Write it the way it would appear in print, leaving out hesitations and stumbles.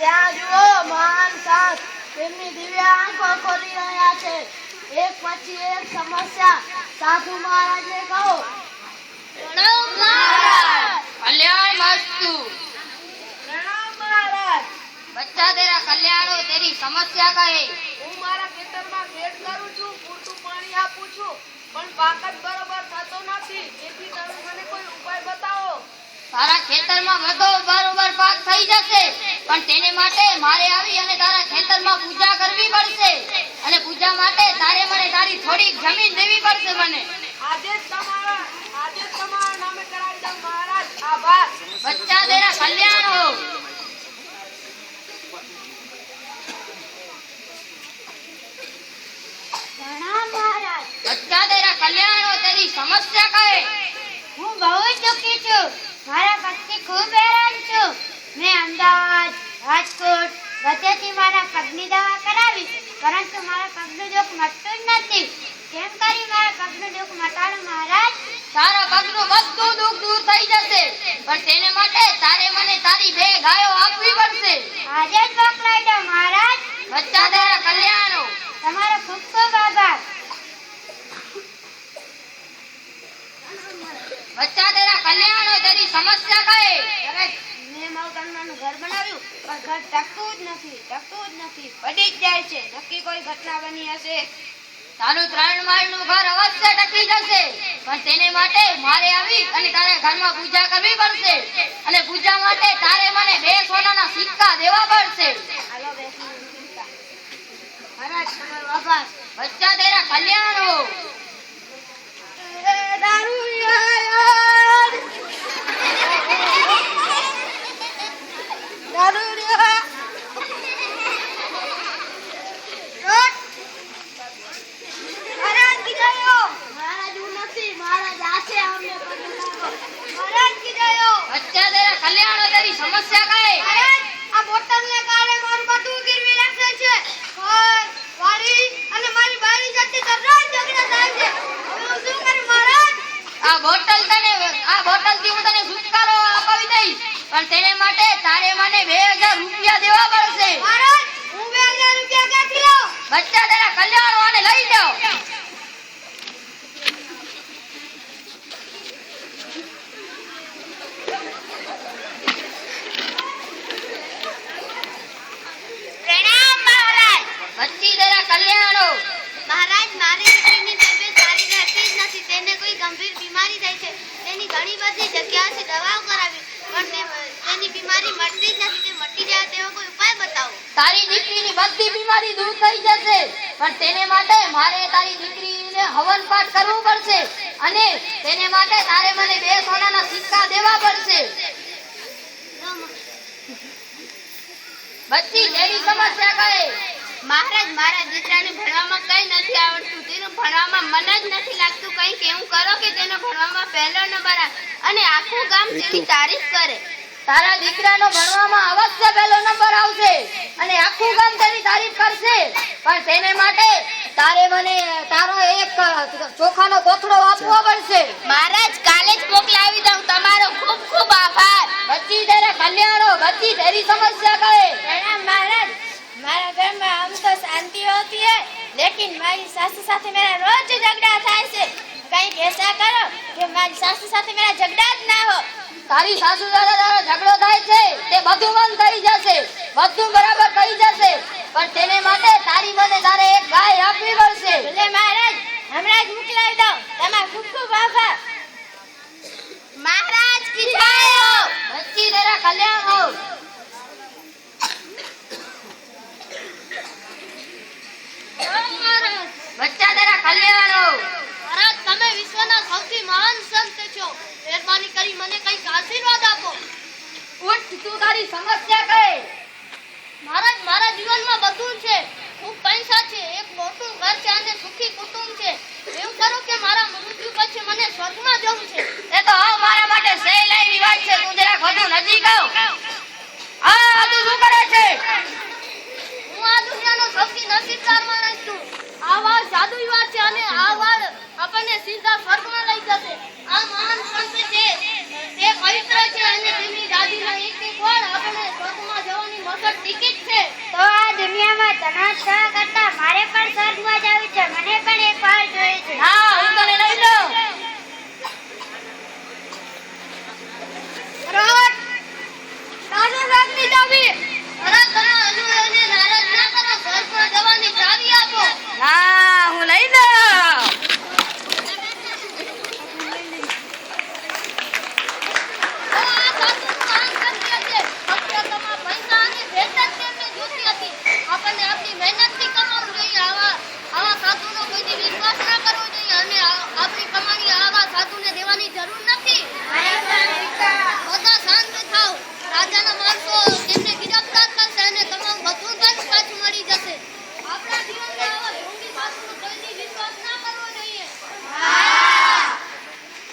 ત્યાં જુઓ મહાન સાસ તેમની દિવ્ય આંખો ખોલી રહ્યા છે. એક પછી એક સમસ્યા સાધુ મહારાજને કહો. પ્રણામ મહારાજ. કલ્યાણમસ્તુ. પ્રણામ મહારાજ. બચ્ચા તેરા કલ્યાણ હો, તેરી સમસ્યા કહે. હું મારા ખેતરમાં ખેડ કરું છું, પૂરતું પાણી આપું છું, પણ પાક જ બરોબર થતો નથી. તેથી તમે મને કોઈ ઉપાય બતાવો. તારા ખેતરમાં બધો બરોબર પાક થઈ જશે, પણ તેને માટે મારે આવી અને તારા ખેતરમાં પૂજા કરવી પડશે. અને પૂજા માટે તારે મને તારી થોડીક જમીન દેવી પડશે મને. આજે જ તમારા નામે કરાવી દઉં મહારાજ. આભાર. બચ્ચા તેરા કલ્યાણ હો. પ્રણામ મહારાજ. બચ્ચા તેરા કલ્યાણ હો, તેરી સમસ્યા કહે. હું બહુ જ દુઃખી છું. મારા પગથી ખૂબ હેરાન છું. મેં અમદાવાદ, રાજકોટ બધેથી મારા પગની દવા કરાવી, પરંતુ મારા પગનું દુઃખ મટતું જ નથી. કેમ કરી મારા પગનું દુઃખ મટાડું મહારાજ? તારા પગનું બધું દુઃખ દૂર થઈ જશે, પણ તેને માટે તારે મને તારી 2 ગાયો આપવી પડશે. આજે જ મોકલાઈ દો મહારાજ. બચ્ચા તેરા કલ્યાણ હો. તમારો ખૂબ ખૂબ આભાર. બચ્ચા તેરા કલ્યાણ હો, તેરી સમસ્યા કહે. મેં મકાનનું ઘર બનાવ્યું, પણ ઘર ટકતું જ નથી, પડી જ જાય છે. નક્કી કોઈ ઘટના બની હશે. તારું 3 માળનું ઘર અવશ્ય ટકી જશે, પણ તેને માટે મારે આવી અને તારા ઘરમાં પૂજા કરવી પડશે. અને પૂજા માટે તારે મને 2 સોનાના સિક્કા દેવા પડશે. હાલો બેસી મહારાજ, તમારો આભાર. બચ્ચા તેરા કલ્યાણ હો. બચ્ચા તેરા કલ્યાણ હો, તેરી સમસ્યા કહે. આ બોટલને કારણે મારું બધું ગીરવી રાખે છે. ઘર, વાડી અને મારી બારી સાથે દરરોજ ઝઘડા થાય છે. હું શું કરું મહારાજ? આ બોટલથી હું તને છુટકારો અપાવી દઈશ, પણ તેને માટે તારે મને 2000 રૂપિયા દેવા પડશે. મહારાજ, હું 2000 રૂપિયા ક્યાંથી લાવું? બચ્ચા તેરા કલ્યાણ હો, આને લઈ જાઓ. પ્રણામ મહારાજ. બચ્ચી તેરા કલ્યાણ હો. મહારાજ, મારી દીકરીની તબિયત સારી રહેતી જ નથી. તેને કોઈ ગંભીર બીમારી થઈ છે. તેની ઘણી બધી જગ્યાએથી દવાઓ કરાવી, પણ તેની બીમારી મટતી જ નથી. તે મટી જાય તેવો કોઈ ઉપાય બતાવો. તારી દીકરીની બધી બીમારી દૂર થઈ જશે, પણ તેને માટે મારે તારી દીકરીને હવન પાઠ કરવું પડશે. અને તેને માટે તારે મને 2 સોનાના સિક્કા દેવા પડશે. બચ્ચી તેરી સમસ્યા કહે. મહારાજ, મારા દીકરાને ભણવામાં કઈ નથી આવડતું. તેનું ભણવામાં મન જ નથી લાગતું. કંઈક એવું કરો કે તેનો ભણવામાં પહેલો નંબર આવે અને આખું ગામ તેની તારીફ કરે. તારા દીકરાનો ભણવામાં અવશ્ય પહેલો નંબર આવશે અને આખું ગામ તેની તારીફ કરશે, પણ તેને માટે તારે મને તારો એક ચોખાનો કોથળો આપવો પડશે. મહારાજ, કાલે જ મોકલાવી દઉં. તમારો ખૂબ ખૂબ આભાર. બચ્ચી તેરા કલ્યાણ હો. બચ્ચી તેરી સમસ્યા કહે. प्रणाम महाराज. हमारा घर में हम तो शांति होती है, लेकिन मेरी सासू साथे मेरा रोज झगड़ा થાય છે. કંઈક ऐसा करो कि મારી સાસુ સાથે मेरा झगड़ा જ ના હો. તારી સાસુ સાથે તારો ઝઘડો થાય છે તે બધું બંધ થઈ જશે, બધું બરાબર થઈ જશે, પણ તેને માટે તારી મને તારે એક ગાય આપવી પડશે. ભલે મહારાજ, હમણાં જ મોકલાવી દઉં. તમારો ખૂબ ખૂબ આભાર. મહારાજ કી જય હો. બચ્ચી તેરા કલ્યાણ હો. બચ્ચા તેરા કલ્યાણ હો. મહારાજ, તમે વિશ્વના સૌથી મહાન સંત છો. મહેરબાની કરી મને કંઈક આશીર્વાદ આપો. ઉઠ, તું તારી સમસ્યા કહે. મહારાજ, મારા જીવનમાં બધું છે. ખૂબ પૈસા છે, એક મોટું ઘર છે અને સુખી કુટુંબ છે. એવું કરો કે મારા મૃત્યુ પછી મને સ્વર્ગમાં જવું છે. એ તો હવે મારા માટે સહેલાઈની વાત છે. તું જરાક વધુ નજીક આવ. તું શું કરે છે? હું આ દુનિયાનો સૌથી નસીબદાર માણસ છું. અને આ વાળ આપણને સીધા સ્વર્ગમાં લઈ જશે. આ મહાન સંત છે, તે પવિત્ર છે અને તેમની દાદીનો એક એક વાળ આપણે સ્વર્ગમાં જવાની મફત ટિકિટ છે. તો આ દુનિયામાં તનાશા કરતા મારે પણ સ્વર્ગમાં જવું છે. મને પણ એક વાર જોઈએ છે. હા હું તને લઈ લઉં. રાજન, રાજની ચાવી. તરત તને